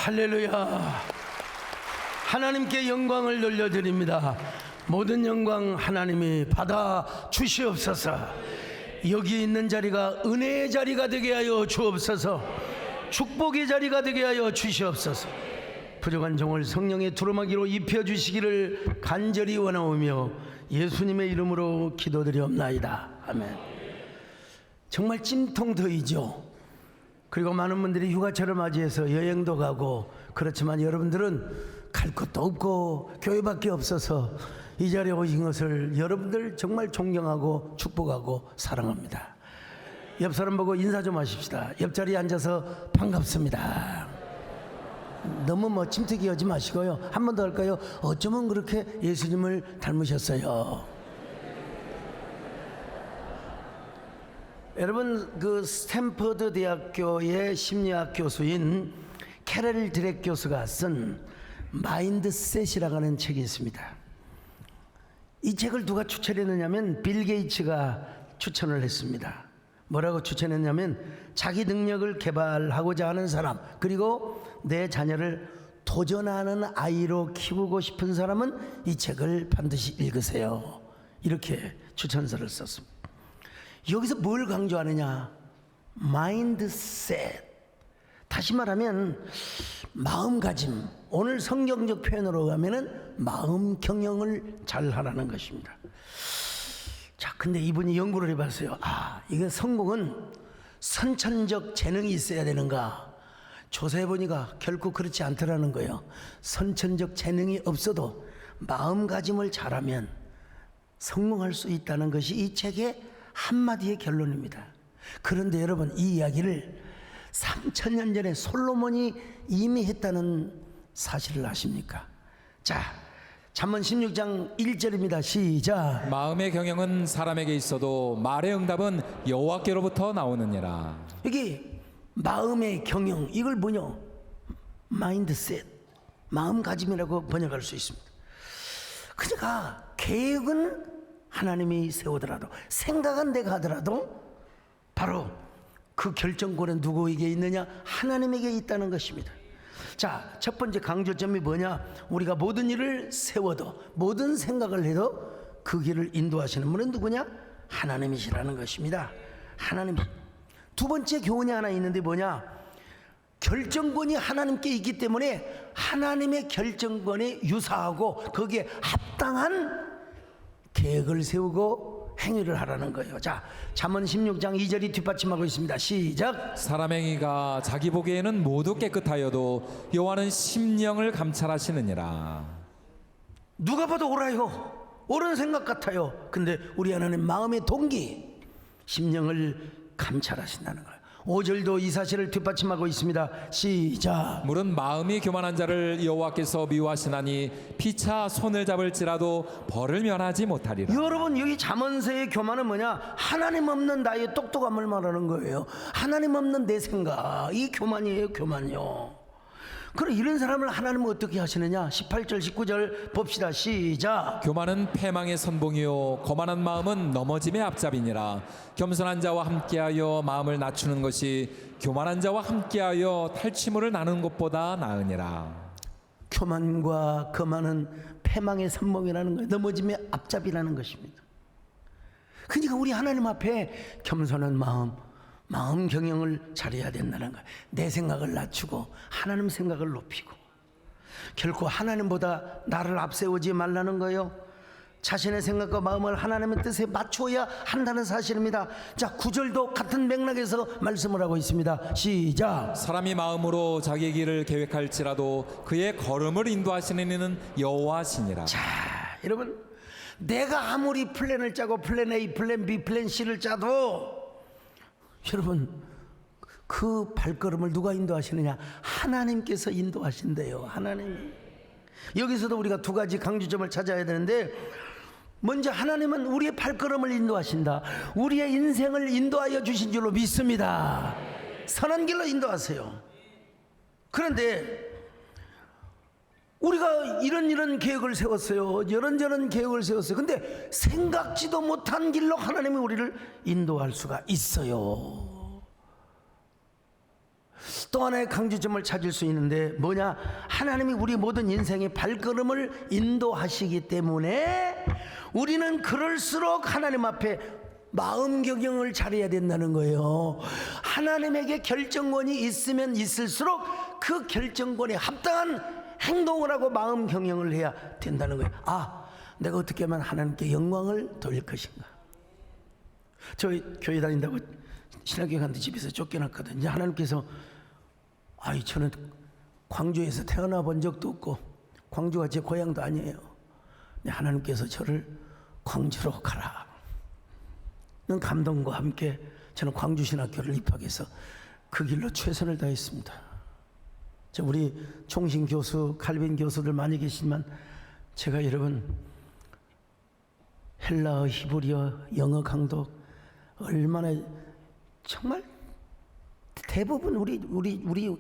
할렐루야. 하나님께 영광을 돌려드립니다. 모든 영광 하나님이 받아 주시옵소서. 여기 있는 자리가 은혜의 자리가 되게 하여 주옵소서. 축복의 자리가 되게 하여 주시옵소서. 부족한 종을 성령의 두루마기로 입혀주시기를 간절히 원하오며 예수님의 이름으로 기도드리옵나이다. 아멘. 정말 찜통더위죠. 그리고 많은 분들이 휴가철을 맞이해서 여행도 가고, 그렇지만 여러분들은 갈 것도 없고 교회밖에 없어서 이 자리에 오신 것을 여러분들 정말 존경하고 축복하고 사랑합니다. 옆 사람 보고 인사 좀 하십시다. 옆자리에 앉아서 반갑습니다. 너무 침튀기 하지 마시고요. 한 번 더 할까요? 어쩌면 그렇게 예수님을 닮으셨어요. 여러분, 그 스탠퍼드 대학교의 심리학 교수인 캐럴 드렉 교수가 쓴 마인드셋이라고 하는 책이 있습니다. 이 책을 누가 추천했느냐면 빌 게이츠가 추천을 했습니다. 뭐라고 추천했냐면, 자기 능력을 개발하고자 하는 사람, 그리고 내 자녀를 도전하는 아이로 키우고 싶은 사람은 이 책을 반드시 읽으세요. 이렇게 추천서를 썼습니다. 여기서 뭘 강조하느냐? 마인드셋. 다시 말하면 마음가짐. 오늘 성경적 표현으로 가면은 마음 경영을 잘 하라는 것입니다. 자, 근데 이분이 연구를 해봤어요. 이거 성공은 선천적 재능이 있어야 되는가? 조사해보니까 결코 그렇지 않더라는 거예요. 선천적 재능이 없어도 마음가짐을 잘하면 성공할 수 있다는 것이 이 책의 한마디의 결론입니다. 그런데 여러분, 이 이야기를 3000년 전에 솔로몬이 이미 했다는 사실을 아십니까? 자, 잠언 16장 1절입니다. 시작. 마음의 경영은 사람에게 있어도 말의 응답은 여호와께로부터 나오느니라. 여기 마음의 경영, 이걸 뭐냐? 마인드셋, 마음가짐이라고 번역할 수 있습니다. 그러니까 계획은 하나님이 세우더라도, 생각은 내가 하더라도 바로 그 결정권은 누구에게 있느냐? 하나님에게 있다는 것입니다. 자, 첫 번째 강조점이 뭐냐? 우리가 모든 일을 세워도, 모든 생각을 해도 그 길을 인도하시는 분은 누구냐? 하나님이시라는 것입니다. 하나님. 두 번째 교훈이 하나 있는데 뭐냐? 결정권이 하나님께 있기 때문에 하나님의 결정권에 유사하고 거기에 합당한 계획을 세우고 행위를 하라는 거예요. 자, 잠언 16장 2절이 뒷받침하고 있습니다. 시작. 사람의 행위가 자기 보기에는 모두 깨끗하여도 여호와는 심령을 감찰하시느니라. 누가 봐도 옳아요. 옳은 생각 같아요. 근데 우리 하나님 마음의 동기, 심령을 감찰하신다는 거예요. 5절도 이 사실을 뒷받침하고 있습니다. 시작. 물은 마음이 교만한 자를 여호와께서 미워하시나니 피차 손을 잡을지라도 벌을 면하지 못하리라. 여러분, 여기 잠언서의 교만은 뭐냐? 하나님 없는 나의 똑똑함을 말하는 거예요. 하나님 없는 내 생각, 이 교만이에요. 교만이요. 그럼 이런 사람을 하나님은 어떻게 하시느냐? 18절 19절 봅시다. 시작. 교만은 패망의 선봉이요 거만한 마음은 넘어짐의 앞잡이니라. 겸손한 자와 함께하여 마음을 낮추는 것이 교만한 자와 함께하여 탈취물을 나누는 것보다 나으니라. 교만과 거만은 패망의 선봉이라는 거예요. 넘어짐의 앞잡이라는 것입니다. 그러니까 우리 하나님 앞에 겸손한 마음 경영을 잘해야 된다는 거예요. 내 생각을 낮추고 하나님 생각을 높이고, 결코 하나님보다 나를 앞세우지 말라는 거예요. 자신의 생각과 마음을 하나님의 뜻에 맞춰야 한다는 사실입니다. 자, 9절도 같은 맥락에서 말씀을 하고 있습니다. 시작. 사람이 마음으로 자기의 길을 계획할지라도 그의 걸음을 인도하시는 이는 여호와시니라. 자, 여러분, 내가 아무리 플랜을 짜고 플랜 A, 플랜 B, 플랜 C를 짜도 여러분, 그 발걸음을 누가 인도하시느냐? 하나님께서 인도하신대요. 하나님이. 여기서도 우리가 두 가지 강조점을 찾아야 되는데, 먼저 하나님은 우리의 발걸음을 인도하신다. 우리의 인생을 인도하여 주신 줄로 믿습니다. 선한 길로 인도하세요. 그런데 우리가 이런 계획을 세웠어요. 이런저런 계획을 세웠어요. 근데 생각지도 못한 길로 하나님이 우리를 인도할 수가 있어요. 또 하나의 강조점을 찾을 수 있는데 뭐냐? 하나님이 우리 모든 인생의 발걸음을 인도하시기 때문에 우리는 그럴수록 하나님 앞에 마음 경영을 잘해야 된다는 거예요. 하나님에게 결정권이 있으면 있을수록 그 결정권에 합당한 행동을 하고 마음 경영을 해야 된다는 거예요. 아, 내가 어떻게 하면 하나님께 영광을 돌릴 것인가. 저희 교회 다닌다고 신학교에 갔는데 집에서 쫓겨났거든요. 하나님께서 저는 광주에서 태어나 본 적도 없고 광주가 제 고향도 아니에요. 하나님께서 저를 광주로 가라. 는 감동과 함께 저는 광주 신학교를 입학해서 그 길로 최선을 다했습니다. 우리 총신 교수, 칼빈 교수들 많이 계시지만 제가 여러분 헬라어, 히브리어, 영어 강독 얼마나 정말 대부분 우리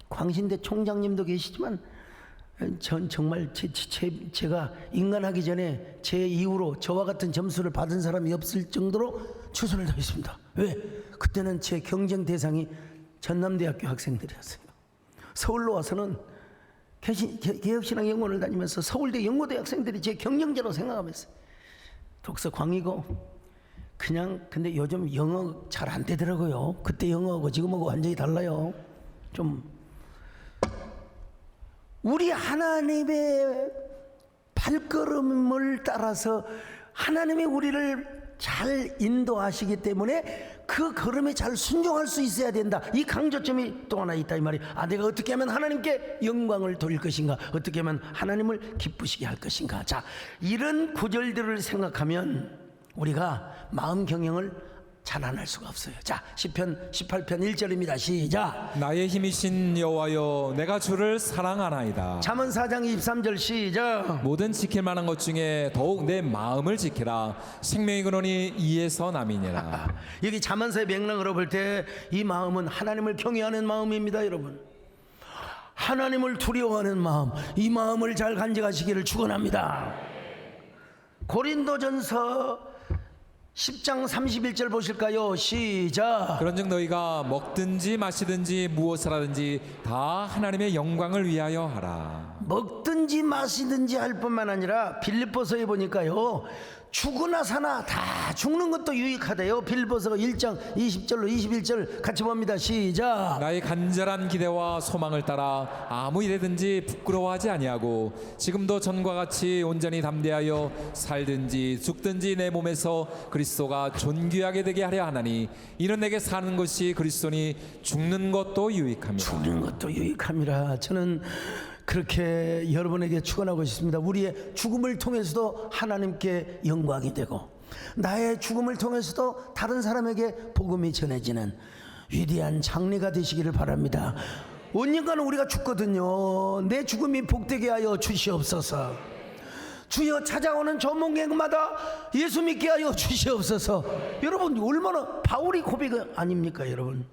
광신대 총장님도 계시지만 전 정말 제가 인간하기 전에 제 이후로 저와 같은 점수를 받은 사람이 없을 정도로 최선을 다했습니다. 왜? 그때는 제 경쟁 대상이 전남대학교 학생들이었어요. 서울로 와서는 개혁신앙 연구원을 다니면서 서울대 연고대 학생들이 제 경쟁자로 생각하면서 독서 광이고 근데 요즘 영어 잘 안 되더라고요. 그때 영어하고 지금하고 완전히 달라요. 좀 우리 하나님의 발걸음을 따라서 하나님이 우리를 잘 인도하시기 때문에 그 걸음에 잘 순종할 수 있어야 된다. 이 강조점이 또 하나 있다 이 말이에요. 내가 어떻게 하면 하나님께 영광을 돌릴 것인가, 어떻게 하면 하나님을 기쁘시게 할 것인가. 자, 이런 구절들을 생각하면 우리가 마음 경영을 잘 안 할 수가 없어요. 자, 시편 18편 1절입니다. 시작. 나의 힘이신 여호와여, 내가 주를 사랑하나이다. 잠언 4장 23절 시작. 모든 지킬 만한 것 중에 더욱 내 마음을 지키라. 생명의 근원이 이에서 남이니라. 여기 잠언서의 맥락으로 볼 때 이 마음은 하나님을 경외하는 마음입니다, 여러분. 하나님을 두려워하는 마음, 이 마음을 잘 간직하시기를 축원합니다. 고린도전서 10장 31절 보실까요? 시작. 그런즉 너희가 먹든지 마시든지 무엇을 하든지 다 하나님의 영광을 위하여 하라. 먹든지 마시든지 할 뿐만 아니라 빌립보서에 보니까요, 죽으나 사나 다 죽는 것도 유익하대요. 빌립보서 1장 20절로 21절 같이 봅니다. 시작. 나의 간절한 기대와 소망을 따라 아무 일에든지 부끄러워하지 아니하고 지금도 전과 같이 온전히 담대하여 살든지 죽든지 내 몸에서 그리스도가 존귀하게 되게 하려 하나니 이는 내게 사는 것이 그리스도니 죽는 것도 유익함이라. 죽는 것도 유익함이라. 저는 그렇게 여러분에게 축원하고 싶습니다. 우리의 죽음을 통해서도 하나님께 영광이 되고 나의 죽음을 통해서도 다른 사람에게 복음이 전해지는 위대한 장래가 되시기를 바랍니다. 언젠가는 우리가 죽거든요. 내 죽음이 복되게 하여 주시옵소서. 주여, 찾아오는 조문객마다 예수 믿게 하여 주시옵소서. 여러분, 얼마나 바울이 고백 아닙니까, 여러분?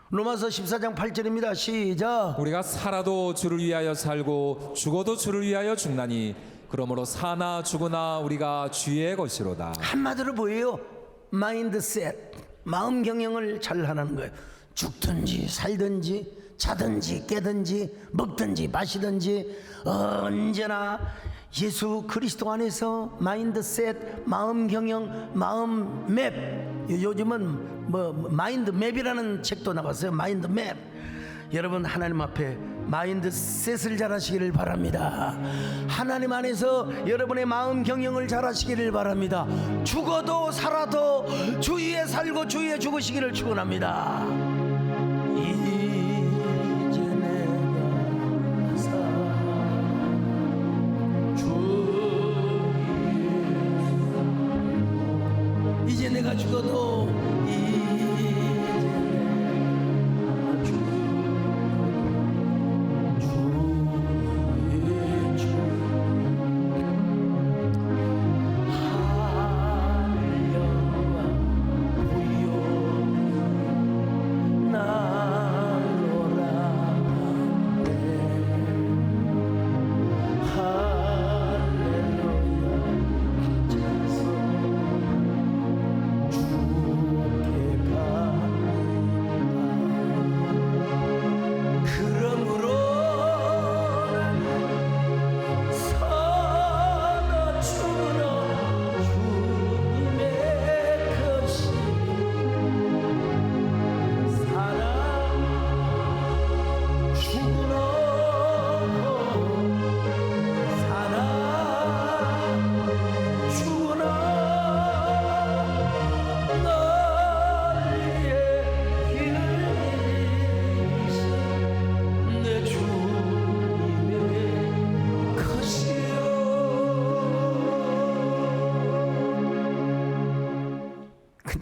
로마서 14장 8절입니다. 시작. 우리가 살아도 주를 위하여 살고 죽어도 주를 위하여 죽나니 그러므로 사나 죽으나 우리가 주의 것이로다. 한마디로 뭐예요? 마인드셋, 마음 경영을 잘 하는 거예요. 죽든지 살든지 자든지 깨든지 먹든지 마시든지 언제나 예수 그리스도 안에서 마인드셋, 마음 경영, 마음 맵. 요즘은 마인드 맵이라는 책도 나왔어요. 마인드 맵. 여러분, 하나님 앞에 마인드셋을 잘 하시기를 바랍니다. 하나님 안에서 여러분의 마음 경영을 잘 하시기를 바랍니다. 죽어도 살아도 주 위에 살고 주 위에 죽으시기를 축원합니다. 이제 내가 이제 내가 죽어도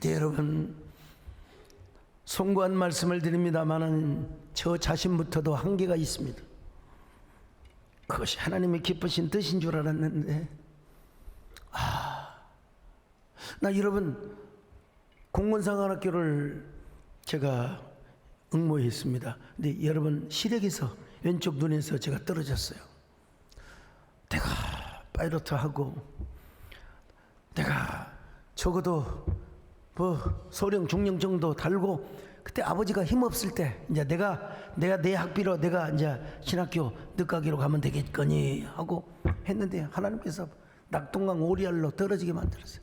그때 여러분 송구한 말씀을 드립니다마는 저 자신부터도 한계가 있습니다. 그것이 하나님의 기쁘신 뜻인 줄 알았는데 나 여러분 공무원상관학교를 제가 응모했습니다. 근데 여러분 시력에서 왼쪽 눈에서 제가 떨어졌어요. 내가 파이로트하고 내가 적어도 뭐 소령 중령 정도 달고 그때 아버지가 힘없을 때 이제 내가 내 학비로 내가 이제 신학교 늦가기로 가면 되겠거니 하고 했는데 하나님께서 낙동강 오리알로 떨어지게 만들었어요.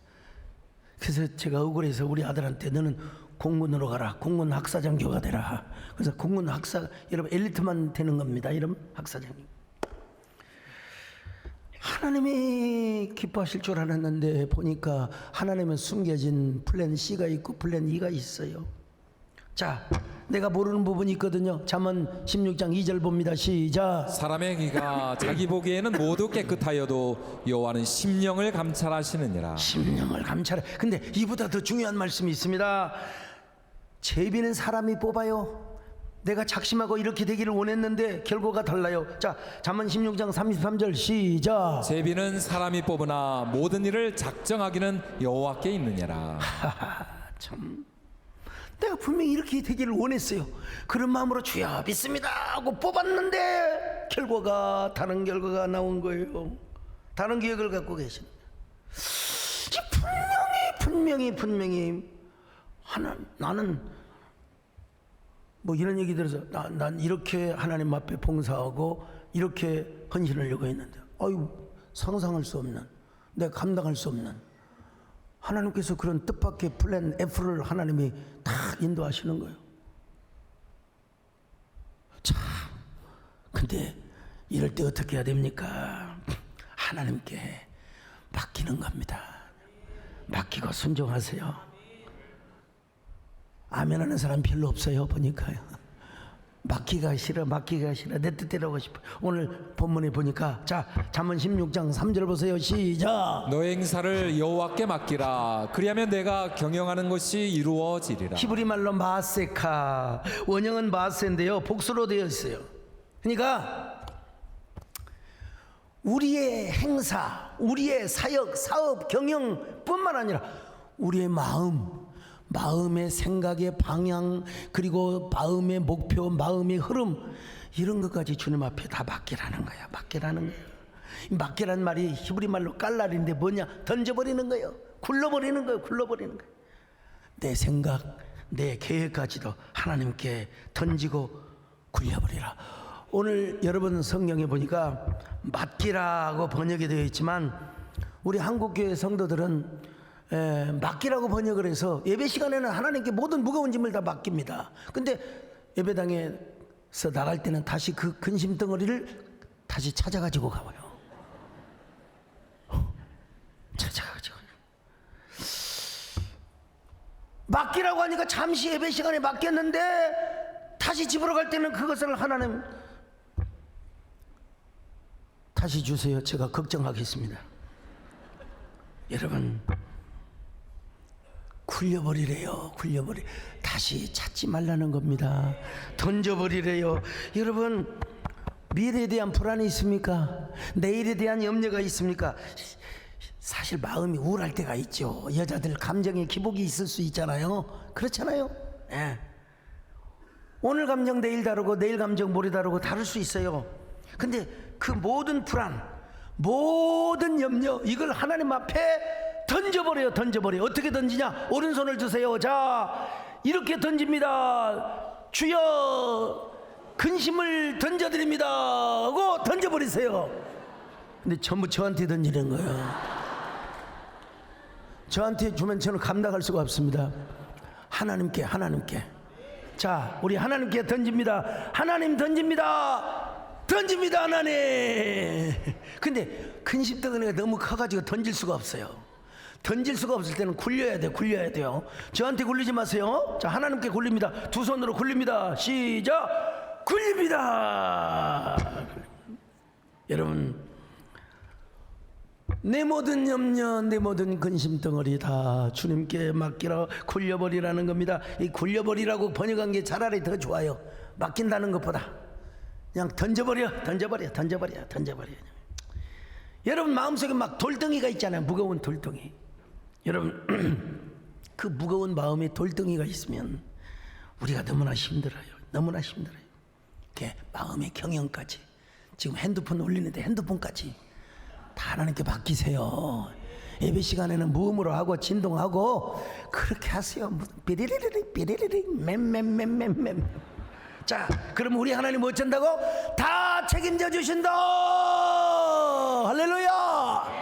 그래서 제가 억울해서 우리 아들한테 너는 공군으로 가라. 공군 학사장교가 되라. 그래서 공군 학사 여러분 엘리트만 되는 겁니다. 이런 학사장님. 하나님이 기뻐하실 줄 알았는데 보니까 하나님은 숨겨진 플랜 C가 있고 플랜 E가 있어요. 자, 내가 모르는 부분이 있거든요. 잠언 16장 2절 봅니다. 시작. 사람의 행위가 자기 보기에는 모두 깨끗하여도 여호와는 심령을 감찰하시느니라. 심령을 감찰해. 근데 이보다 더 중요한 말씀이 있습니다. 제비는 사람이 뽑아요. 내가 작심하고 이렇게 되기를 원했는데 결과가 달라요. 자, 잠언 16장 33절 시작. 제비는 사람이 뽑으나 모든 일을 작정하기는 여호와께 있느니라. 참, 내가 분명히 이렇게 되기를 원했어요. 그런 마음으로 주여 믿습니다 하고 뽑았는데 결과가 다른 결과가 나온 거예요. 다른 계획을 갖고 계신. 분명히 나는 뭐 이런 얘기 들어서 난 이렇게 하나님 앞에 봉사하고 이렇게 헌신하려고 했는데 아유 상상할 수 없는, 내가 감당할 수 없는, 하나님께서 그런 뜻밖의 플랜 F를 하나님이 다 인도하시는 거예요. 참, 근데 이럴 때 어떻게 해야 됩니까? 하나님께 맡기는 겁니다. 맡기고 순종하세요. 아멘 하는 사람 별로 없어요. 보니까요. 맡기가 싫어 내 뜻대로 하고 싶어. 오늘 본문에 보니까 자, 잠언 16장 3절 보세요. 시작. 너의 행사를 여호와께 맡기라. 그리하면 내가 경영하는 것이 이루어지리라. 히브리 말로 마세카, 원형은 마세인데요 복수로 되어 있어요. 그러니까 우리의 행사, 우리의 사역, 사업, 경영뿐만 아니라 우리의 마음의 생각의 방향, 그리고 마음의 목표, 마음의 흐름, 이런 것까지 주님 앞에 다 맡기라는 거야. 맡기란 말이 히브리 말로 깔랄인데 뭐냐? 던져버리는 거예요. 굴러버리는 거예요. 내 생각, 내 계획까지도 하나님께 던지고 굴려버리라. 오늘 여러분 성경에 보니까 맡기라고 번역이 되어 있지만 우리 한국교회 성도들은 맡기라고 번역을 해서 예배 시간에는 하나님께 모든 무거운 짐을 다 맡깁니다. 근데 예배당에서 나갈 때는 다시 그 근심 덩어리를 다시 찾아가지고 가요. 찾아가지고 맡기라고 하니까 잠시 예배 시간에 맡겼는데 다시 집으로 갈 때는 그것을 하나님 다시 주세요. 제가 걱정하겠습니다. 여러분 굴려버리래요. 다시 찾지 말라는 겁니다. 던져버리래요. 여러분 미래에 대한 불안이 있습니까? 내일에 대한 염려가 있습니까? 사실 마음이 우울할 때가 있죠. 여자들 감정의 기복이 있을 수 있잖아요. 그렇잖아요. 예. 오늘 감정 내일 다르고 내일 감정 모레 다르고 다를 수 있어요. 근데 그 모든 불안, 모든 염려, 이걸 하나님 앞에 던져버려요. 어떻게 던지냐? 오른손을 드세요. 자, 이렇게 던집니다. 주여 근심을 던져드립니다 하고 던져버리세요. 근데 전부 저한테 던지는 거예요. 저한테 주면 저는 감당할 수가 없습니다. 하나님께. 자, 우리 하나님께 던집니다. 하나님 던집니다. 하나님. 근데 근심 덩어리가 너무 커가지고 던질 수가 없어요. 던질 수가 없을 때는 굴려야 돼요. 저한테 굴리지 마세요. 자, 하나님께 굴립니다. 두 손으로 굴립니다. 시작. 굴립니다. 여러분 내 모든 염려, 내 모든 근심 덩어리 다 주님께 맡기라, 굴려버리라는 겁니다. 이 굴려버리라고 번역한 게 차라리 더 좋아요. 맡긴다는 것보다 그냥 던져버려. 여러분 마음속에 막 돌덩이가 있잖아요. 무거운 돌덩이. 여러분 그 무거운 마음에 돌덩이가 있으면 우리가 너무나 힘들어요. 이렇게 마음의 경영까지, 지금 핸드폰 올리는데 핸드폰까지 다 하나님께 맡기세요. 예배 시간에는 무음으로 하고 진동하고 그렇게 하세요. 삐리리리 맴. 자, 그럼 우리 하나님 어쩐다고? 다 책임져 주신다. 할렐루야.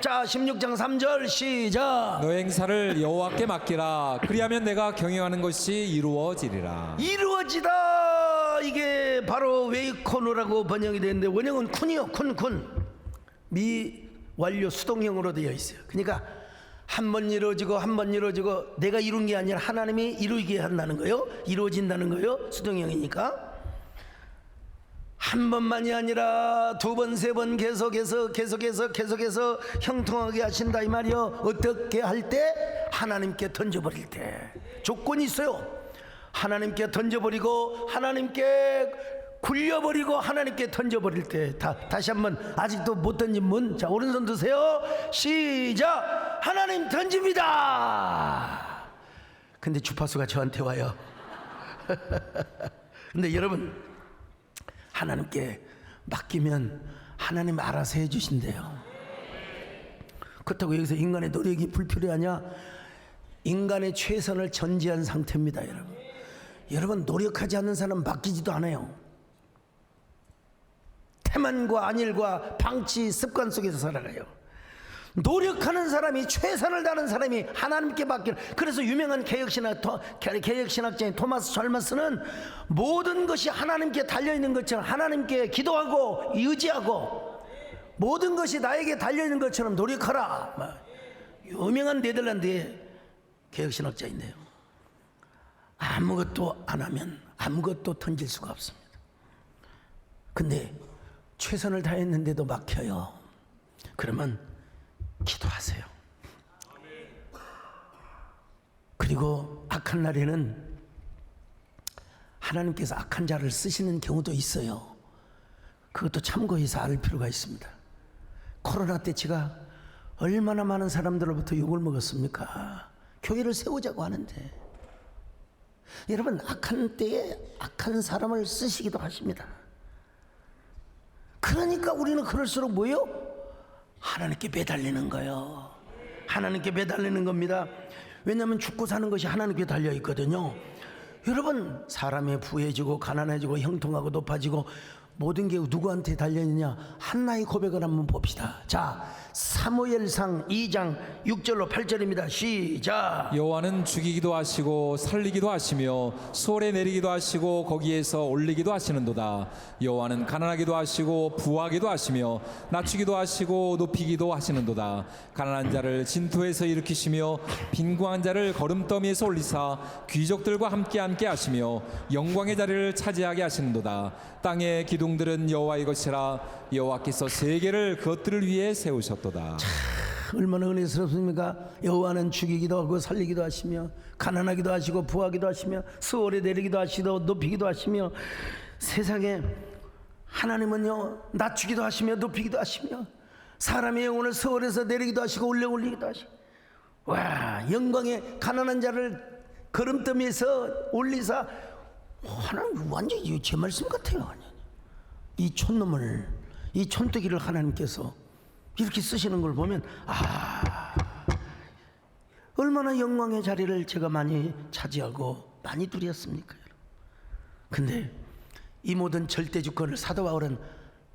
자, 16장 3절 시작. 너의 행사를 여호와께 맡기라. 그리하면 내가 경영하는 것이 이루어지리라. 이루어지다. 이게 바로 웨이코노라고 번역이 되는데 원형은 쿤이요. 쿤. 미완료 수동형으로 되어 있어요. 그러니까 한 번 이루어지고 내가 이룬 게 아니라 하나님이 이루게 한다는 거예요. 이루어진다는 거예요. 수동형이니까 한 번만이 아니라 두 번, 세 번 계속해서 형통하게 하신다 이 말이요. 어떻게 할 때? 하나님께 던져버릴 때. 조건이 있어요. 하나님께 던져버리고 하나님께 굴려버리고 하나님께 던져버릴 때. 다시 한번, 아직도 못 던진 분, 자 오른손 드세요. 시작. 하나님 던집니다. 근데 주파수가 저한테 와요. 근데 여러분 하나님께 맡기면 하나님 알아서 해주신대요. 그렇다고 여기서 인간의 노력이 불필요하냐? 인간의 최선을 전제한 상태입니다. 여러분 노력하지 않는 사람 맡기지도 않아요. 태만과 안일과 방치 습관 속에서 살아가요. 노력하는 사람이, 최선을 다하는 사람이 하나님께 맡기는. 그래서 유명한 개혁신학자인 토마스 찰머스는 모든 것이 하나님께 달려있는 것처럼, 하나님께 기도하고 의지하고 모든 것이 나에게 달려있는 것처럼 노력하라. 유명한 네덜란드의 개혁신학자인데요, 아무것도 안 하면 아무것도 던질 수가 없습니다. 근데 최선을 다했는데도 막혀요. 그러면 기도하세요. 그리고 악한 날에는 하나님께서 악한 자를 쓰시는 경우도 있어요. 그것도 참고해서 알 필요가 있습니다. 코로나 때 제가 얼마나 많은 사람들로부터 욕을 먹었습니까? 교회를 세우자고 하는데. 여러분 악한 때에 악한 사람을 쓰시기도 하십니다. 그러니까 우리는 그럴수록 뭐예요? 하나님께 매달리는 거예요. 하나님께 매달리는 겁니다. 왜냐하면 죽고 사는 것이 하나님께 달려 있거든요. 여러분 사람이 부해지고 가난해지고 형통하고 높아지고 모든 게 누구한테 달려있느냐? 한나의 고백을 한번 봅시다. 자, 사무엘상 2장 6절로 8절입니다. 시작. 여호와는 죽이기도 하시고 살리기도 하시며 수월에 내리기도 하시고 거기에서 올리기도 하시는도다. 여호와는 가난하기도 하시고 부하기도 하시며 낮추기도 하시고 높이기도 하시는도다. 가난한 자를 진토에서 일으키시며 빈궁한 자를 거름더미에서 올리사 귀족들과 함께 하시며 영광의 자리를 차지하게 하시는도다. 땅의 기둥들은 여호와의 것이라. 여호와께서 세계를 그것들을 위해 세우셨도다. 얼마나 은혜스럽습니까? 여호와는 죽이기도 하고 살리기도 하시며 가난하기도 하시고 부하기도 하시며 수월에 내리기도 하시고 높이기도 하시며, 세상에 하나님은요 낮추기도 하시며 높이기도 하시며 사람의 영혼을 수월에서 내리기도 하시고 올리기도 하시고, 와, 영광의 가난한 자를 거름더미에서 올리사. 하나님 완전히 제 말씀 같아요. 이 촌놈을, 이 촌뜨기를 하나님께서 이렇게 쓰시는 걸 보면, 얼마나 영광의 자리를 제가 많이 차지하고 많이 누렸습니까? 근데 이 모든 절대 주권을 사도 바울은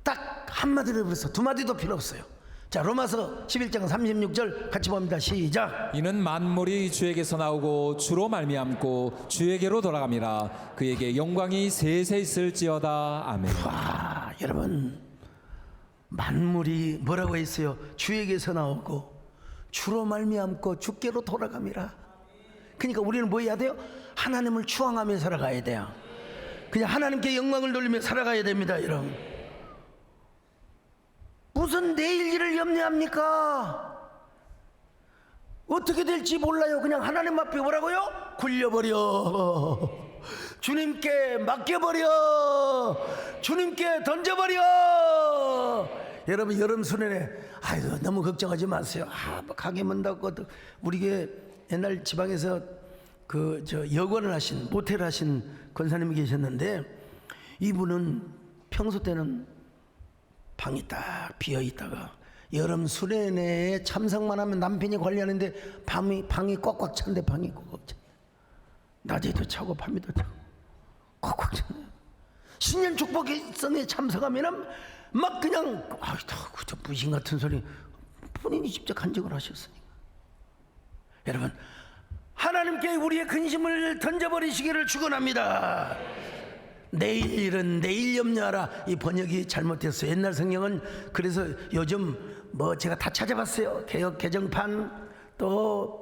딱 한마디로 불렀어. 두 마디도 필요 없어요. 자, 로마서 11장 36절 같이 봅니다. 시작. 이는 만물이 주에게서 나오고 주로 말미암고 주에게로 돌아감이라. 그에게 영광이 세세 있을지어다. 아멘. 와, 여러분 만물이 뭐라고 했어요? 주에게서 나오고 주로 말미암고 주께로 돌아감이라. 그러니까 우리는 뭐 해야 돼요? 하나님을 추앙하며 살아가야 돼요. 그냥 하나님께 영광을 돌리며 살아가야 됩니다. 여러분 무슨 내일 일을 염려합니까? 어떻게 될지 몰라요. 그냥 하나님 앞에 뭐라고요? 굴려버려. 주님께 맡겨버려. 주님께 던져버려. 여러분 여름 수련회 아이고 너무 걱정하지 마세요. 뭐 가게 문 닫고 우리 옛날 지방에서 그 여관을 하신 모텔 하신 권사님이 계셨는데 이분은 평소 때는 방이 딱 비어 있다가 여름 수련회에 참석만 하면 남편이 관리하는데 방이 꽉꽉 찬데 방이 꽉꽉 차. 낮에도 차고 밤에도 차고 꽉꽉 차네. 신년 축복성에 참석하면은 막 그냥 저 무신 같은 소리 본인이 직접 간증을 하셨으니까. 여러분 하나님께 우리의 근심을 던져버리시기를 축원합니다. 내일 일은 내일 염려하라. 이 번역이 잘못됐어요. 옛날 성경은 그래서 요즘 뭐 제가 다 찾아봤어요. 개역 개정판 또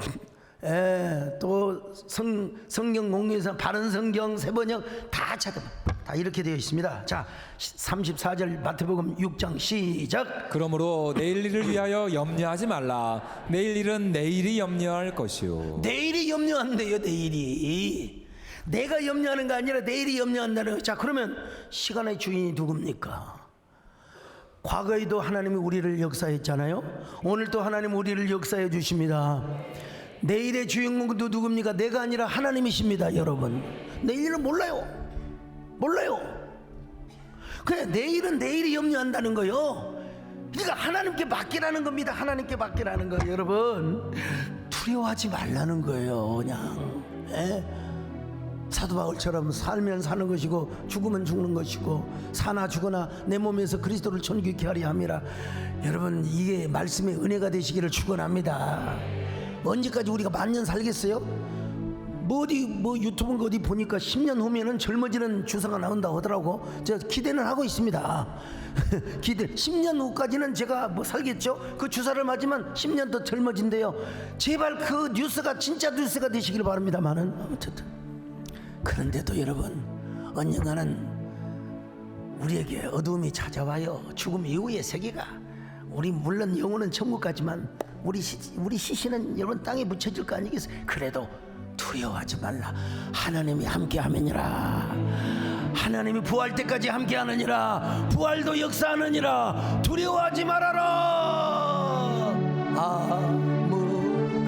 성경 공유에서 바른 성경 새번역 다 찾아봐. 다 이렇게 되어 있습니다. 자 34절 마태복음 6장 시작. 그러므로 내일 일을 위하여 염려하지 말라. 내일 일은 내일이 염려할 것이요. 내일이 염려한대요. 내일이 내가 염려하는 거 아니라 내일이 염려한다는 거예요. 자 그러면 시간의 주인이 누굽니까? 과거에도 하나님이 우리를 역사했잖아요. 오늘도 하나님 우리를 역사해 주십니다. 내일의 주인공도 누굽니까? 내가 아니라 하나님이십니다. 여러분 내일은 몰라요. 그래 내일은 내일이 염려한다는 거요. 그러니까 하나님께 맡기라는 겁니다. 하나님께 맡기라는 거예요. 여러분 두려워하지 말라는 거예요. 그냥 사도 바울처럼 살면 사는 것이고 죽으면 죽는 것이고 사나 죽으나 내 몸에서 그리스도를 존귀케 하려 함이라. 여러분 이게 말씀의 은혜가 되시기를 축원합니다. 언제까지 우리가 만년 살겠어요? 뭐 유튜브 어디 보니까 10년 후면은 젊어지는 주사가 나온다고 하더라고. 제가 기대는 하고 있습니다. 기대 10년 후까지는 제가 뭐 살겠죠. 그 주사를 맞으면 10년 더 젊어진대요. 제발 그 뉴스가 진짜 뉴스가 되시길 바랍니다만은 어쨌든 그런데도 여러분 언젠가는 우리에게 어두움이 찾아와요. 죽음 이후의 세계가 우리 물론 영혼은 천국 가지만 우리 시신은 여러분 땅에 묻혀질 거 아니겠어요? 그래도 두려워하지 말라. 하나님이 함께하느니라. 하나님이 부활 때까지 함께하느니라. 부활도 역사하느니라. 두려워하지 말아라. 아무것도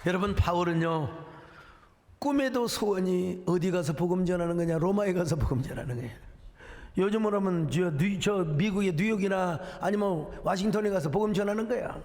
여러분 바울은요 꿈에도 소원이 어디 가서 복음 전하는 거냐? 로마에 가서 복음 전하는 거예요. 요즘으로 하면 저 미국의 뉴욕이나 아니면 와싱턴에 가서 복음 전하는 거야.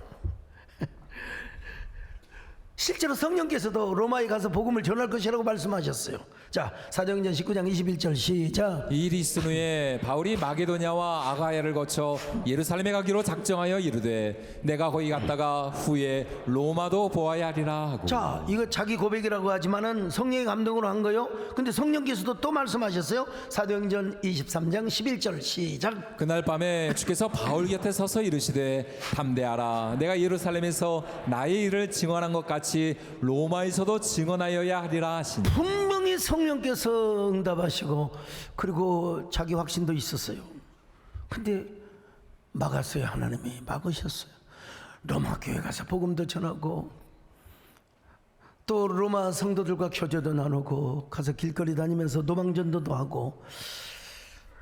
실제로 성령께서도 로마에 가서 복음을 전할 것이라고 말씀하셨어요. 자 사도행전 19장 21절 시작. 이 일이 있은 후에 바울이 마게도냐와 아가야를 거쳐 예루살렘에 가기로 작정하여 이르되 내가 거기 갔다가 후에 로마도 보아야 하리라 하고. 자 이거 자기 고백이라고 하지만은 성령의 감동으로 한 거요. 근데 성령께서도 또 말씀하셨어요. 사도행전 23장 11절 시작. 그날 밤에 주께서 바울 곁에 서서 이르시되 담대하라. 내가 예루살렘에서 나의 일을 증언한 것 같이 같이 로마에서도 증언하여야 하리라 하시니 분명히 성령께서 응답하시고 그리고 자기 확신도 있었어요. 근데 막았어요. 하나님이 막으셨어요. 로마 교회 가서 복음도 전하고 또 로마 성도들과 교제도 나누고 가서 길거리 다니면서 도망전도도 하고.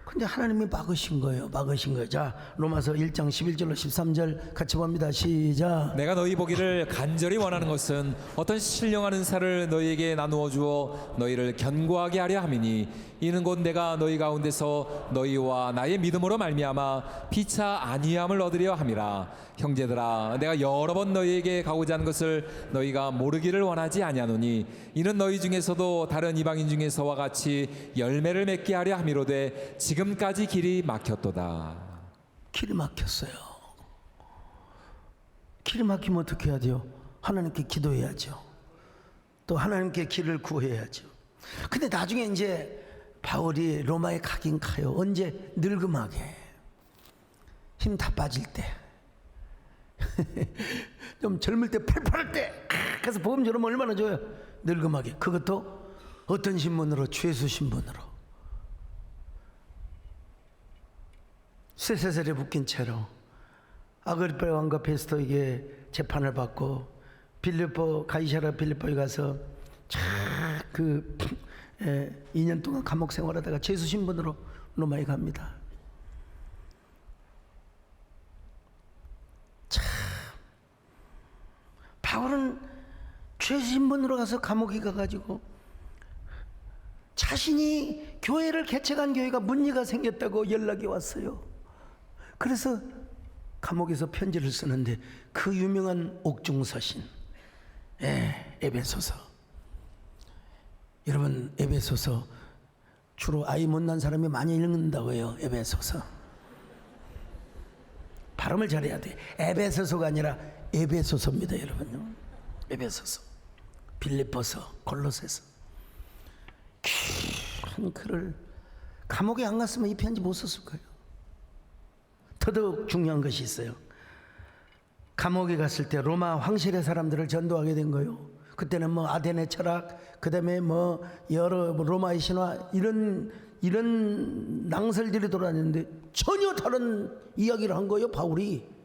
근데 하나님이 막으신 거예요. 막으신 거예요. 자, 로마서 1장 11절로 13절 같이 봅니다. 시작. 내가 너희 보기를 간절히 원하는 것은 어떤 신령한 은사를 너희에게 나누어 주어 너희를 견고하게 하려 함이니 이는 곧 내가 너희 가운데서 너희와 나의 믿음으로 말미암아 피차 아니함을 얻으려 함이라. 형제들아, 내가 여러 번 너희에게 가고자 하는 것을 너희가 모르기를 원하지 아니하노니 이는 너희 중에서도 다른 이방인 중에서와 같이 열매를 맺게 하려 함이로되 지금까지 길이 막혔도다. 길이 막혔어요. 길이 막히면 어떻게 해야 돼요? 하나님께 기도해야죠. 또 하나님께 길을 구해야죠. 근데 나중에 이제 바울이 로마에 가긴 가요. 언제? 늙음하게 힘 다 빠질 때 좀 젊을 때 팔팔할 때 그래서 복음 전하면 얼마나 좋아요. 늙음하게. 그것도 어떤 신분으로? 죄수 신분으로 쇠사슬에 묶인 채로 아그리파 왕과 베스토에게 재판을 받고 빌립보 가이사랴 빌립보에 가서 그 2년 동안 감옥 생활하다가 죄수 신분으로 로마에 갑니다. 참 바울은 죄수 신분으로 가서 감옥에 가가지고 자신이 교회를 개척한 교회가 문제가 생겼다고 연락이 왔어요. 그래서 감옥에서 편지를 쓰는데 그 유명한 옥중서신 에베소서. 여러분, 에베소서 주로 아이 못난 사람이 많이 읽는다고 해요. 에베소서 발음을 잘해야 돼. 에베소서가 아니라 에베소서입니다. 여러분요. 에베소서, 빌립보서, 골로새서. 긴 글을 감옥에 안 갔으면 이 편지 못 썼을 거예요. 더더욱 중요한 것이 있어요. 감옥에 갔을 때 로마 황실의 사람들을 전도하게 된 거예요. 그때는 뭐 아테네 철학, 그 다음에 뭐 여러 로마의 신화 이런 낭설들이 돌아다녔는데 전혀 다른 이야기를 한 거예요. 바울이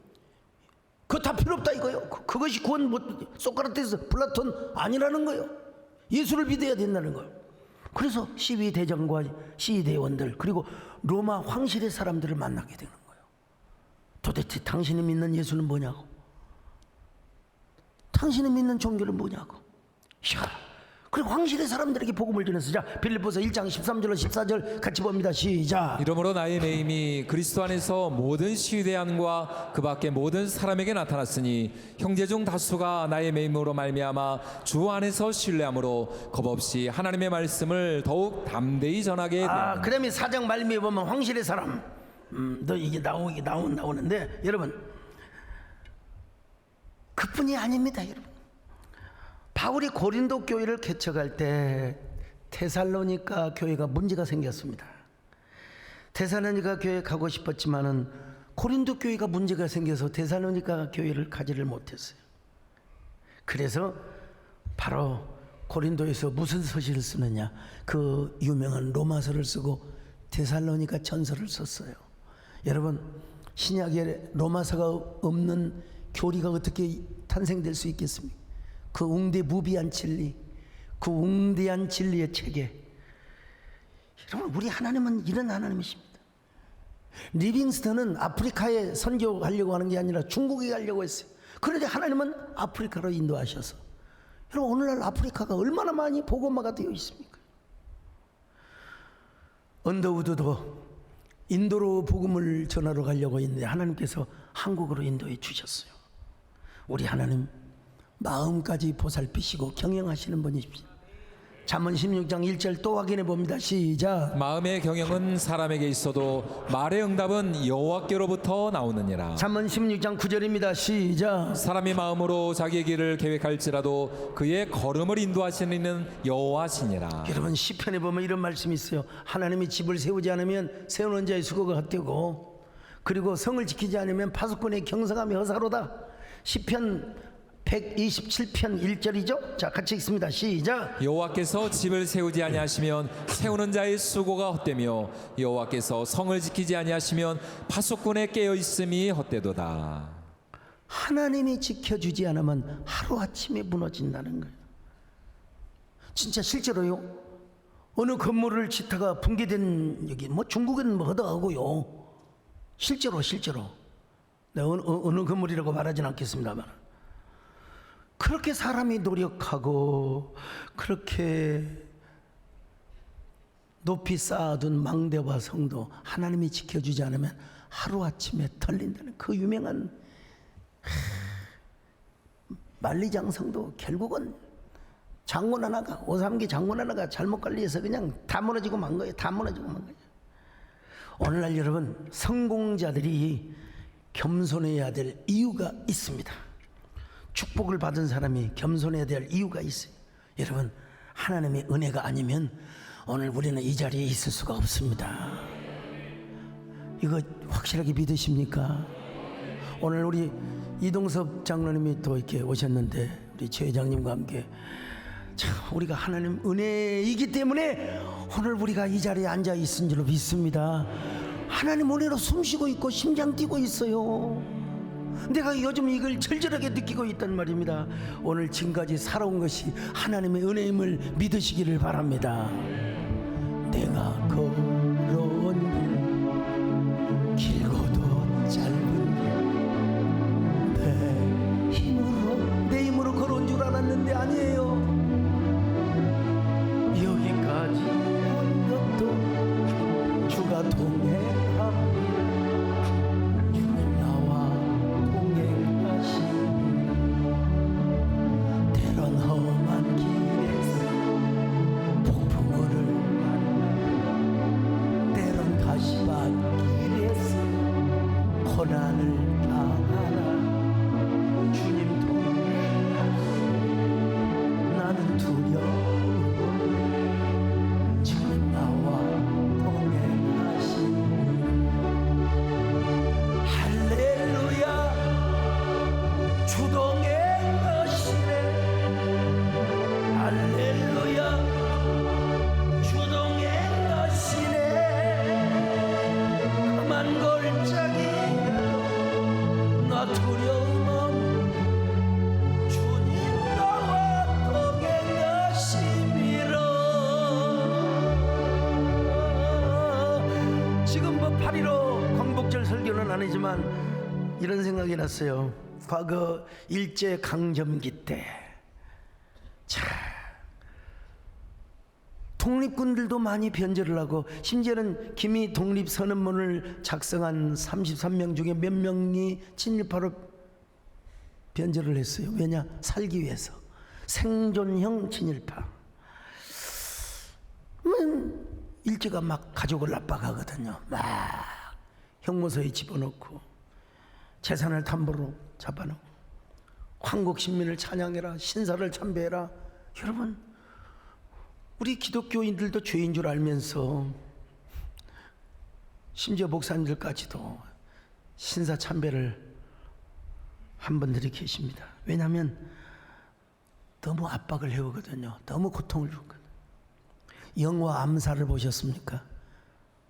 그거 다 필요 없다 이거예요. 그것이 구원 소크라테스, 플라톤 아니라는 거예요. 예수를 믿어야 된다는 거예요. 그래서 시위 대장과 시위 대원들 그리고 로마 황실의 사람들을 만나게 되는 거예요. 도대체 당신이 믿는 예수는 뭐냐고, 당신이 믿는 종교는 뭐냐고. 이야, 그리고 황실의 사람들에게 복음을 전했어. 자, 빌립보서 1장 13절로 14절 같이 봅니다. 시작. 이러므로 나의 매임이 그리스도 안에서 모든 시대안과 그 밖에 모든 사람에게 나타났으니 형제 중 다수가 나의 매임으로 말미암아 주 안에서 신뢰함으로 겁없이 하나님의 말씀을 더욱 담대히 전하게 되었다. 그 다음에 4장 말미에 보면 황실의 사람 너 이게 나오는데 여러분 그뿐이 아닙니다. 여러분, 바울이 고린도 교회를 개척할 때 데살로니가 교회가 문제가 생겼습니다. 데살로니가 교회 가고 싶었지만은 고린도 교회가 문제가 생겨서 데살로니가 교회를 가지를 못했어요. 그래서 바로 고린도에서 무슨 서신을 쓰느냐, 그 유명한 로마서를 쓰고 데살로니가 전서를 썼어요. 여러분, 신약에 로마서가 없는 교리가 어떻게 탄생될 수 있겠습니까? 그 웅대무비한 진리, 그 웅대한 진리의 체계. 여러분, 우리 하나님은 이런 하나님이십니다. 리빙스턴은 아프리카에 선교하려고 하는 게 아니라 중국에 가려고 했어요. 그런데 하나님은 아프리카로 인도하셔서, 여러분, 오늘날 아프리카가 얼마나 많이 복음화가 되어 있습니까? 언더우드도 인도로 복음을 전하러 가려고 했는데 하나님께서 한국으로 인도해 주셨어요. 우리 하나님 마음까지 보살피시고 경영하시는 분이십니다. 잠언 16장 1절 또 확인해 봅니다. 시작. 마음의 경영은 사람에게 있어도 말의 응답은 여호와께로부터 나오느니라. 잠언 16장 9절입니다. 시작. 사람이 마음으로 자기의 길을 계획할지라도 그의 걸음을 인도하시는 이는 여호와시니라. 여러분, 시편에 보면 이런 말씀이 있어요. 하나님이 집을 세우지 않으면 세우는 자의 수고가 헛되고, 그리고 성을 지키지 않으면 파수꾼의 경성함이 허사로다. 시편 127편 1절이죠. 자, 같이 읽습니다. 시작. 여호와께서 집을 세우지 아니하시면 세우는 자의 수고가 헛되며 여호와께서 성을 지키지 아니하시면 파수꾼의 깨어 있음이 헛되도다. 하나님이 지켜주지 않으면 하루아침에 무너진다는 거예요. 진짜 실제로요. 어느 건물을 짓다가 붕괴된, 여기 뭐 중국은 뭐 하다하고요. 실제로 내가 어느 건물이라고 말하진 않겠습니다만, 그렇게 사람이 노력하고 그렇게 높이 쌓아둔 망대와 성도 하나님이 지켜주지 않으면 하루아침에 털린다는 그 유명한 만리장성도 결국은 장군 하나가, 오삼기 장군 하나가 잘못 관리해서 그냥 다 무너지고 만 거예요. 다 무너지고 만 거예요. 오늘날 여러분, 성공자들이 겸손해야 될 이유가 있습니다. 축복을 받은 사람이 겸손해야 될 이유가 있어요. 여러분, 하나님의 은혜가 아니면 오늘 우리는 이 자리에 있을 수가 없습니다. 이거 확실하게 믿으십니까? 오늘 우리 이동섭 장로님이 또 이렇게 오셨는데, 우리 최 회장님과 함께 참 우리가 하나님 은혜이기 때문에 오늘 우리가 이 자리에 앉아 있은 줄로 믿습니다. 하나님 은혜로 숨쉬고 있고 심장 뛰고 있어요. 내가 요즘 이걸 절절하게 느끼고 있단 말입니다. 오늘 지금까지 살아온 것이 하나님의 은혜임을 믿으시기를 바랍니다. 내가 걸어온 길, 길고도 짧은 길, 내 힘으로 걸어온 줄 알았는데 아니에요. 여기까지 온 것도 주가 동행함. 주님 나와 동행하시. 때론 험한 길에서 폭풍우를 만나, 때론 가시밭길에서 고난을 당하나 주님 동행하시. 나는 두려워 주님 나와 동행하시니. 할렐루야 주 동행하시네. 할렐루야 주 동행하시네. 그만 골짜기에도 나 두려움 없네. 주님 나와 동행하시미라. 지금 뭐 8.15 광복절 설교는 아니지만 이런 생각이 났어요. 과거 일제 강점기 때 독립군들도 많이 변절을 하고, 심지어는 김이 독립선언문을 작성한 33명 중에 몇 명이 친일파로 변절을 했어요. 왜냐? 살기 위해서. 생존형 친일파. 일제가 막 가족을 압박하거든요. 막 형무소에 집어넣고 재산을 담보로 잡아놓고 황국 신민을 찬양해라, 신사를 참배해라. 여러분, 우리 기독교인들도 죄인 줄 알면서, 심지어 목사님들까지도 신사 참배를 한 분들이 계십니다. 왜냐하면 너무 압박을 해오거든요. 너무 고통을 주거든요. 영화 암살을 보셨습니까?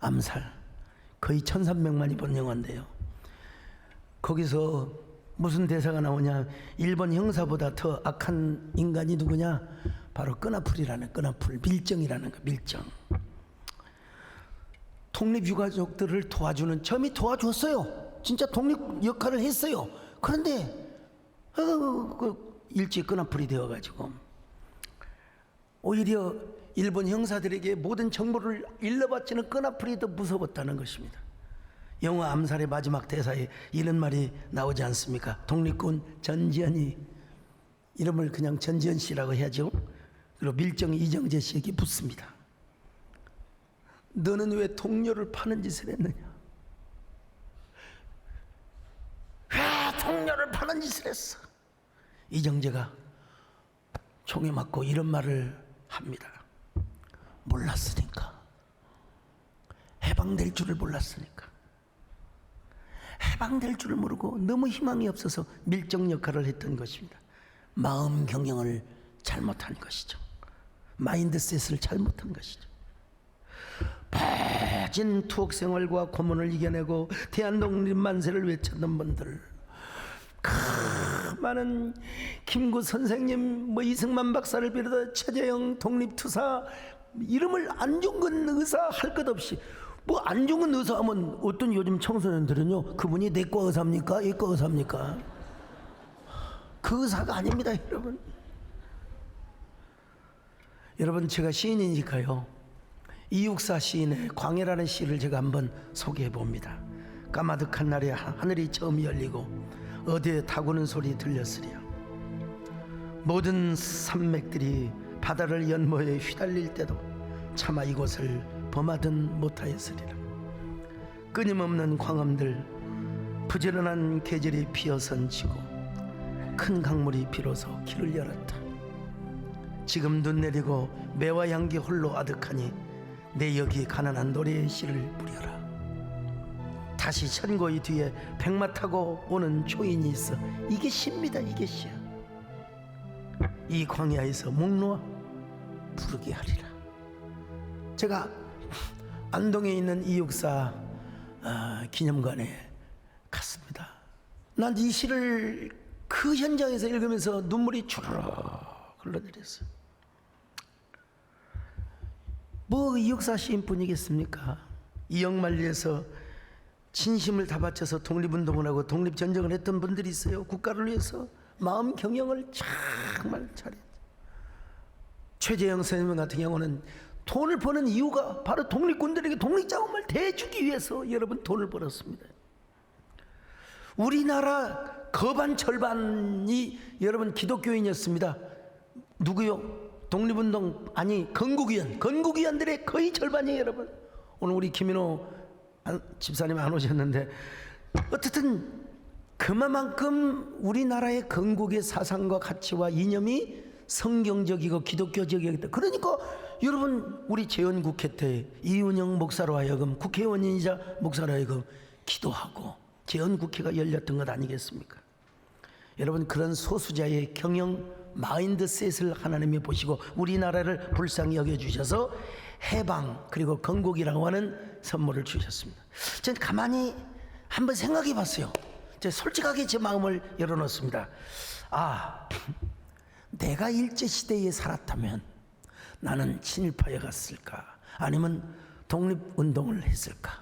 암살. 거의 1300만이 본 영화인데요. 거기서 무슨 대사가 나오냐? 일본 형사보다 더 악한 인간이 누구냐? 바로 끈아풀이라는, 끈아풀, 밀정이라는 거, 밀정. 독립유가족들을 도와주는, 점이 도와줬어요. 진짜 독립 역할을 했어요. 그런데 일제 끈아풀이 되어가지고 오히려 일본 형사들에게 모든 정보를 일러바치는 끈아풀이 더 무서웠다는 것입니다. 영화 암살의 마지막 대사에 이런 말이 나오지 않습니까? 독립군 전지현이, 이름을 그냥 전지현 씨라고 해야죠. 그리고 밀정이 이정재 씨에게 묻습니다. 너는 왜 동료를 파는 짓을 했느냐? 왜 동료를 파는 짓을 했어? 이정재가 총에 맞고 이런 말을 합니다. 몰랐으니까. 해방될 줄을 몰랐으니까. 해방될 줄을 모르고 너무 희망이 없어서 밀정 역할을 했던 것입니다. 마음 경영을 잘못한 것이죠. 마인드셋을 잘못한 것이죠. 빠진 투옥 생활과 고문을 이겨내고 대한독립 만세를 외쳤던 분들, 많은 김구 선생님, 뭐 이승만 박사를 비롯해 최재형 독립투사, 이름을 안중근 의사 할 것 없이, 뭐 안중근 의사 하면 어떤 요즘 청소년들은요, 그분이 내과 의사입니까? 얘과 의사입니까? 그 의사가 아닙니다, 여러분. 여러분, 제가 시인이니까요, 이육사 시인의 광해라는 시를 제가 한번 소개해 봅니다. 까마득한 날에 하늘이 처음 열리고 어디에 타구는 소리 들렸으랴. 모든 산맥들이 바다를 연모해 휘달릴 때도 차마 이곳을 범하든 못하였으리라. 끊임없는 광암들, 부지런한 계절이 피어선 지고 큰 강물이 비로소 길을 열었다. 지금 눈 내리고 매화 향기 홀로 아득하니 내 여기 가난한 노래의 씨를 뿌려라. 다시 천고의 뒤에 백마 타고 오는 초인이 있어. 이게 시입니다. 이게 시야. 이 광야에서 목 놓아 부르게 하리라. 제가 안동에 있는 이육사 기념관에 갔습니다. 난 이 시를 그 현장에서 읽으면서 눈물이 주르륵 흘러내렸어요. 뭐 이육사 시인뿐이겠습니까? 이영만리에서 진심을 다 바쳐서 독립운동을 하고 독립전쟁을 했던 분들이 있어요. 국가를 위해서 마음 경영을 정말 잘했죠. 최재형 선생님 같은 경우는 돈을 버는 이유가 바로 독립군들에게 독립자금을 대주기 위해서 여러분 돈을 벌었습니다. 우리나라 거반 절반이 여러분 기독교인이었습니다. 누구요? 독립운동, 아니 건국위원들의 거의 절반이에요. 여러분, 오늘 우리 김인호 집사님 안 오셨는데, 어쨌든 그만큼 우리나라의 건국의 사상과 가치와 이념이 성경적이고 기독교적이었다. 그러니까 여러분, 우리 재헌국회 때 이은영 목사로 하여금, 국회의원이자 목사로 하여금 기도하고 재헌국회가 열렸던 것 아니겠습니까? 여러분, 그런 소수자의 경영 마인드셋을 하나님이 보시고 우리나라를 불쌍히 여겨주셔서 해방 그리고 건국이라고 하는 선물을 주셨습니다. 저는 가만히 한번 생각해 봤어요. 제가 솔직하게 제 마음을 열어놓습니다. 내가 일제시대에 살았다면 나는 친일파에 갔을까? 아니면 독립운동을 했을까?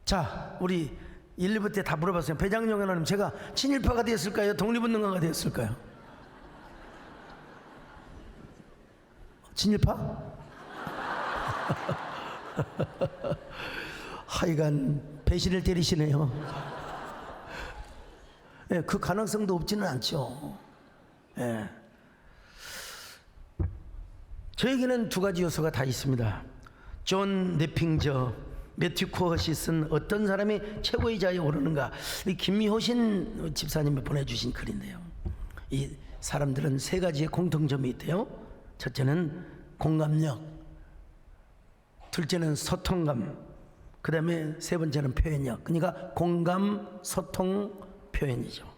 자, 우리 1, 2부 때 다 물어봤어요. 배장용 의원님, 제가 친일파가 됐을까요? 독립운동가가 됐을까요? 친일파? 하여간 배신을 때리시네요. 네, 그 가능성도 없지는 않죠. 네. 저에게는 두 가지 요소가 다 있습니다. 존 네핑저, 매튜 코헛이 쓴 어떤 사람이 최고의 자리에 오르는가, 김미호신 집사님이 보내주신 글인데요, 이 사람들은 세 가지의 공통점이 있대요. 첫째는 공감력, 둘째는 소통감, 그 다음에 세 번째는 표현력. 그러니까 공감, 소통, 표현이죠.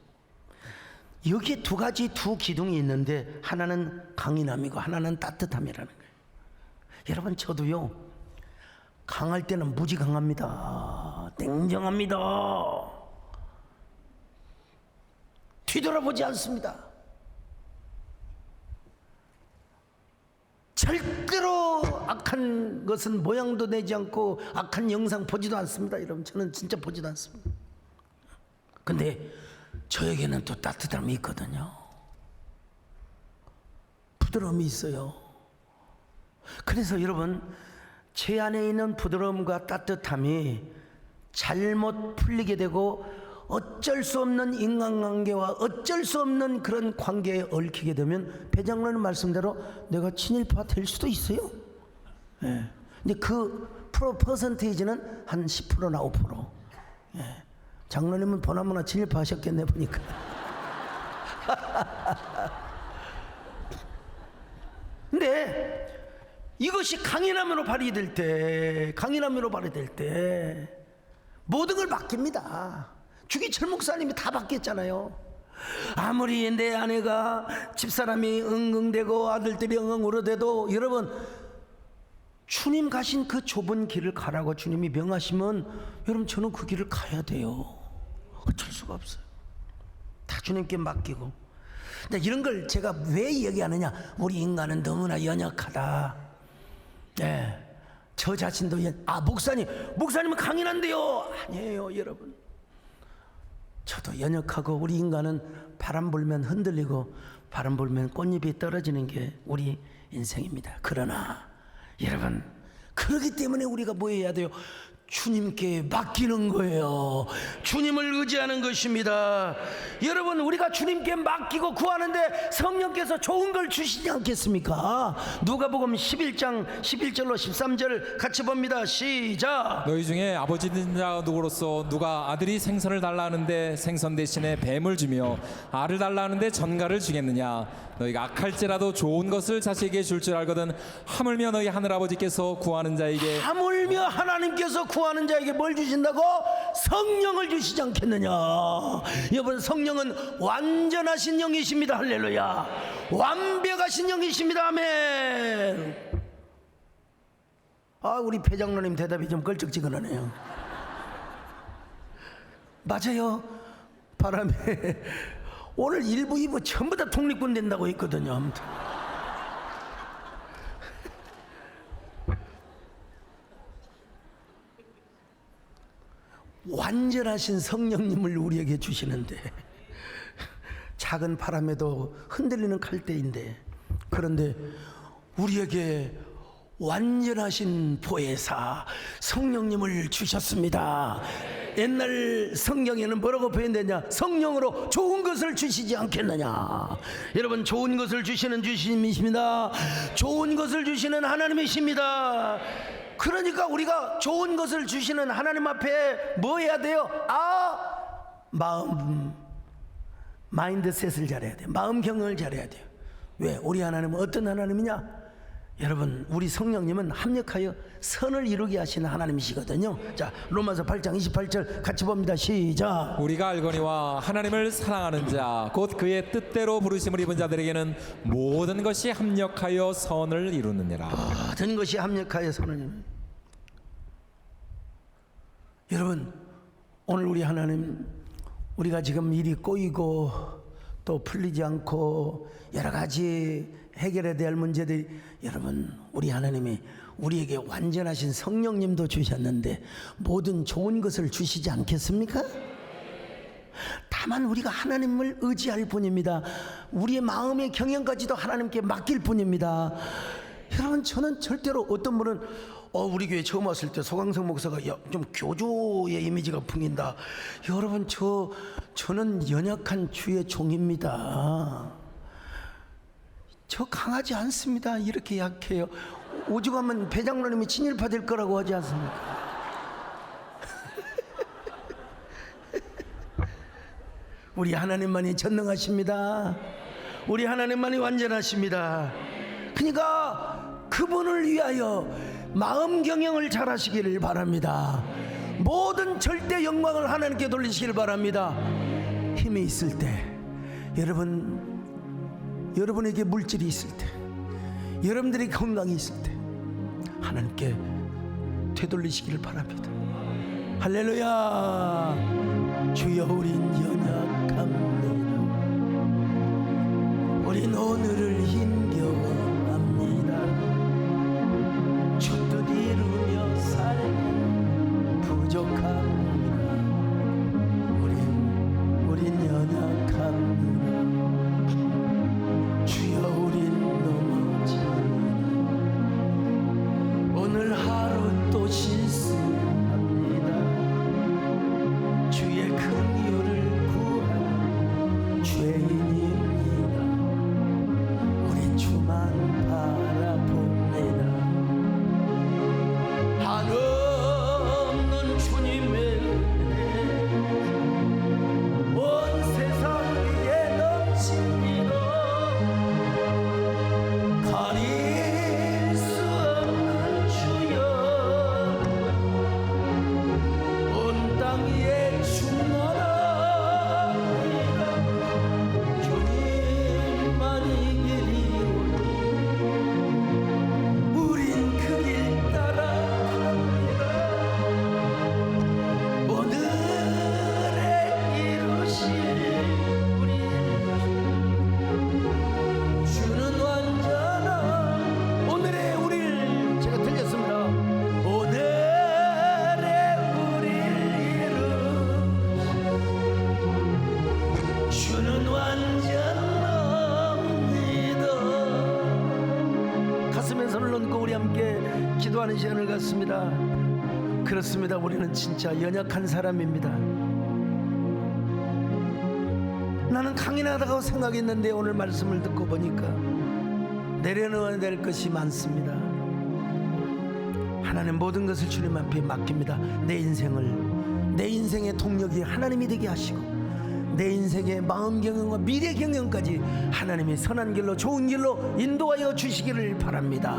여기에 두 기둥이 있는데 하나는 강인함이고 하나는 따뜻함이라는 거예요. 여러분, 저도요, 강할 때는 무지 강합니다. 냉정합니다. 뒤돌아보지 않습니다. 절대로 악한 것은 모양도 내지 않고 악한 영상 보지도 않습니다. 여러분, 저는 진짜 보지도 않습니다. 근데 저에게는 또 따뜻함이 있거든요. 부드러움이 있어요. 그래서 여러분, 제 안에 있는 부드러움과 따뜻함이 잘못 풀리게 되고 어쩔 수 없는 인간관계와 어쩔 수 없는 그런 관계에 얽히게 되면 배장로님 말씀대로 내가 친일파 될 수도 있어요. 예. 근데 그 퍼센테이지는 한 10%나 5%. 예. 장로님은 보나마나 친일파 하셨겠네 보니까. 근데 이것이 강인함으로 발휘될 때 모든 걸 맡깁니다. 주기철 목사님이 다 바뀌었잖아요. 아무리 내 아내가 집사람이 응응대고 아들들이 응응 울어대도 여러분 주님 가신 그 좁은 길을 가라고 주님이 명하시면 여러분 저는 그 길을 가야 돼요. 어쩔 수가 없어요. 다 주님께 맡기고. 근데 이런 걸 제가 왜 얘기하느냐, 우리 인간은 너무나 연약하다. 네, 저 자신도 목사님은 강인한데요. 아니에요 여러분. 저도 연약하고 우리 인간은 바람 불면 흔들리고 바람 불면 꽃잎이 떨어지는 게 우리 인생입니다. 그러나 여러분, 그렇기 때문에 우리가 뭐 해야 돼요? 주님께 맡기는 거예요. 주님을 의지하는 것입니다. 여러분, 우리가 주님께 맡기고 구하는데 성령께서 좋은 걸 주시지 않겠습니까? 누가복음 11장 11절로 13절 같이 봅니다. 시작. 너희 중에 아버지 있는 자 누구로서 누가 아들이 생선을 달라 하는데 생선 대신에 뱀을 주며 알을 달라 하는데 전갈을 주겠느냐? 너희가 악할지라도 좋은 것을 자식에게 줄 줄 알거든 하물며 너희 하늘아버지께서 구하는 자에게, 하물며 하나님께서 구하는 자에게 뭘 주신다고? 성령을 주시지 않겠느냐? 여러분, 성령은 완전하신 영이십니다. 할렐루야. 완벽하신 영이십니다. 아멘. 우리 배장로님 대답이 좀 걸쩍지근하네요. 맞아요. 바람에 오늘 1부 2부 전부 다 독립군 된다고 했거든요. 아무튼 완전하신 성령님을 우리에게 주시는데 작은 바람에도 흔들리는 칼대인데, 그런데 우리에게 완전하신 보혜사 성령님을 주셨습니다. 옛날 성경에는 뭐라고 표현되냐? 성령으로 좋은 것을 주시지 않겠느냐? 여러분, 좋은 것을 주시는 주님이십니다. 좋은 것을 주시는 하나님이십니다. 그러니까 우리가 좋은 것을 주시는 하나님 앞에 뭐 해야 돼요? 마인드셋을 잘해야 돼요. 마음 경영을 잘해야 돼요. 왜? 우리 하나님은 어떤 하나님이냐? 여러분, 우리 성령님은 합력하여 선을 이루게 하시는 하나님이시거든요. 자, 로마서 8장 28절 같이 봅니다. 시작. 우리가 알거니와 하나님을 사랑하는 자 곧 그의 뜻대로 부르심을 입은 자들에게는 모든 것이 합력하여 선을 이루느니라. 모든 것이 합력하여 선을 이루느니라. 여러분, 오늘 우리 하나님, 우리가 지금 일이 꼬이고 또 풀리지 않고 여러 가지 해결해야 될 문제들이, 여러분, 우리 하나님이 우리에게 완전하신 성령님도 주셨는데 모든 좋은 것을 주시지 않겠습니까? 다만 우리가 하나님을 의지할 뿐입니다. 우리의 마음의 경영까지도 하나님께 맡길 뿐입니다. 여러분, 저는 절대로 어떤 분은 우리 교회 처음 왔을 때 소강성 목사가 좀 교조의 이미지가 풍긴다. 여러분, 저는 연약한 주의 종입니다. 저 강하지 않습니다. 이렇게 약해요. 오죽하면 배장로님이 친일파 될 거라고 하지 않습니까? 우리 하나님만이 전능하십니다. 우리 하나님만이 완전하십니다. 그러니까 그분을 위하여 마음 경영을 잘 하시기를 바랍니다. 모든 절대 영광을 하나님께 돌리시길 바랍니다. 힘이 있을 때, 여러분에게 물질이 있을 때, 여러분들이 건강이 있을 때 하나님께 되돌리시기를 바랍니다. 할렐루야. 주여, 우린 연약합니다. 우린 오늘을 힘겨워합니다. 주 뜻 이루며 살기 부족합니다. 우린 연약합니다. 주여, 우린 넘어집니다. 오늘 하루 또 실수합니다. 주의 긍휼을 구하는 죄인입니다. 우리 주만 얹고 우리 함께 기도하는 시간을 갖습니다. 그렇습니다. 우리는 진짜 연약한 사람입니다. 나는 강인하다고 생각했는데 오늘 말씀을 듣고 보니까 내려놓아야 될 것이 많습니다. 하나님 모든 것을 주님 앞에 맡깁니다. 내 인생의 동력이 하나님이 되게 하시고 내 인생의 마음 경영과 미래 경영까지 하나님이 선한 길로 좋은 길로 인도하여 주시기를 바랍니다.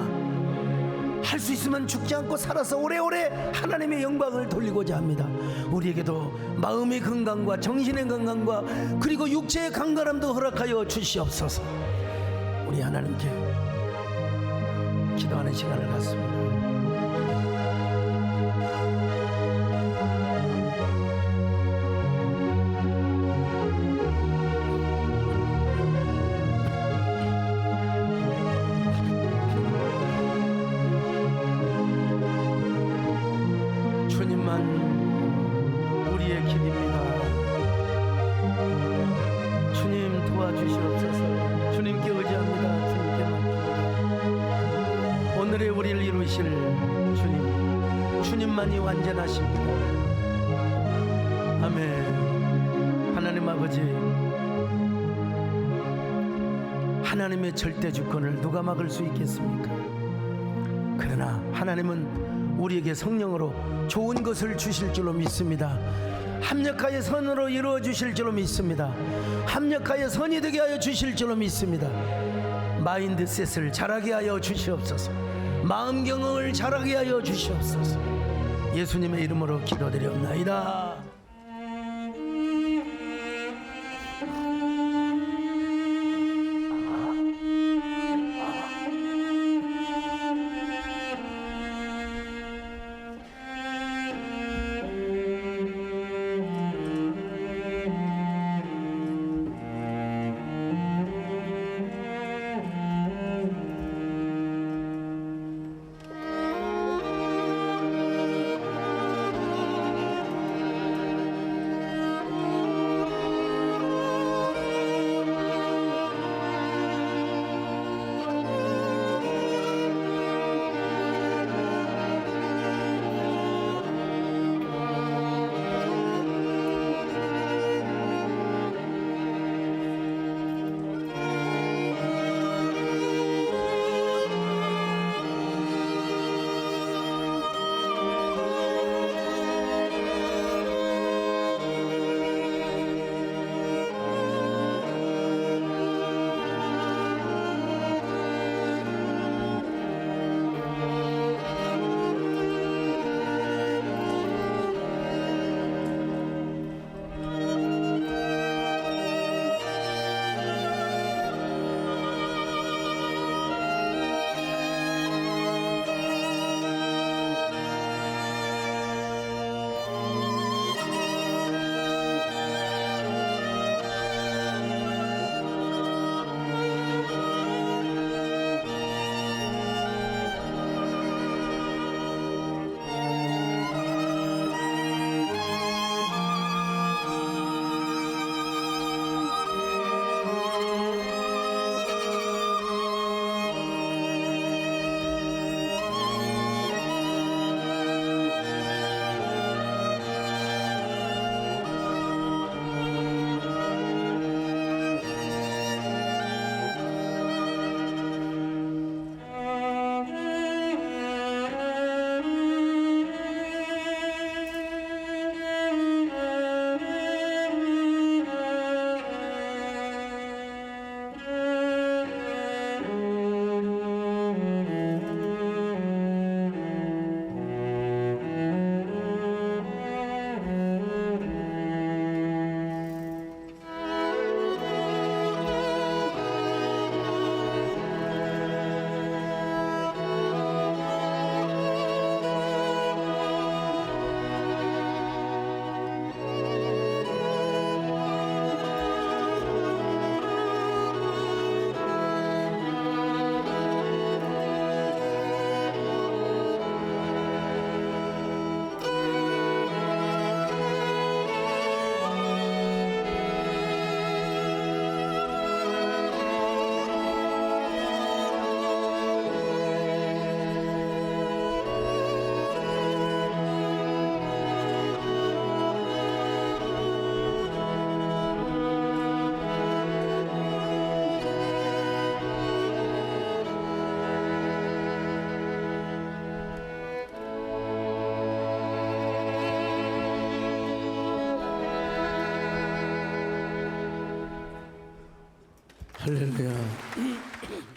할 수 있으면 죽지 않고 살아서 오래오래 하나님의 영광을 돌리고자 합니다. 우리에게도 마음의 건강과 정신의 건강과 그리고 육체의 강건함도 허락하여 주시옵소서. 우리 하나님께 기도하는 시간을 갖습니다. 주님만 우리의 길입니다. 주님 도와주시옵소서. 주님께 의지합니다. 주님께 맡깁니다. 오늘의 우리를 이루실 주님만이 완전하십니다. 아멘. 하나님 아버지, 하나님의 절대 주권을 누가 막을 수 있겠습니까? 그러나 하나님은 우리에게 성령으로 좋은 것을 주실 줄로 믿습니다. 합력하여 선으로 이루어 주실 줄로 믿습니다. 합력하여 선이 되게 하여 주실 줄로 믿습니다. 마인드셋을 자라게 하여 주시옵소서. 마음 경영을 자라게 하여 주시옵소서. 예수님의 이름으로 기도드리옵나이다. 할렐루야.